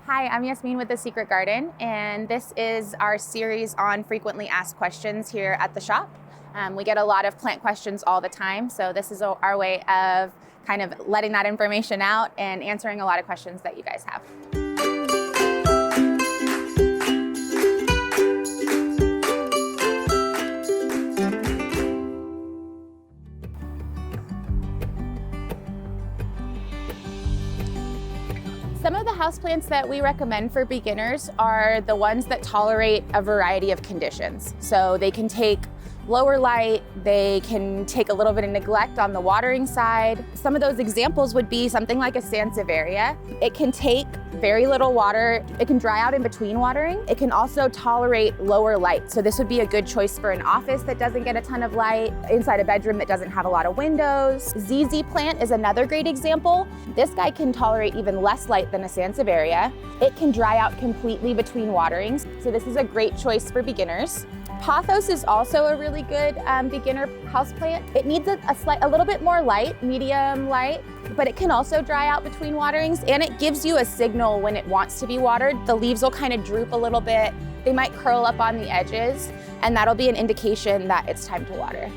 Hi, I'm Jasmine with The Secret Garden, and this is our series on frequently asked questions here at the shop. We get a lot of plant questions all the time, so this is our way of kind of letting that information out and answering a lot of questions that you guys have. Some of the houseplants that we recommend for beginners are the ones that tolerate a variety of conditions. So they can take lower light, they can take a little bit of neglect on the watering side. Some of those examples would be something like a sansevieria. It can take very little water, it can dry out in between watering. It can also tolerate lower light. So this would be a good choice for an office that doesn't get a ton of light, inside a bedroom that doesn't have a lot of windows. ZZ plant is another great example. This guy can tolerate even less light than a sansevieria. It can dry out completely between waterings. So this is a great choice for beginners. Pothos is also a really good beginner houseplant. It needs a little bit more light, medium light, but it can also dry out between waterings, and it gives you a signal when it wants to be watered. The leaves will kind of droop a little bit. They might curl up on the edges, and that'll be an indication that it's time to water.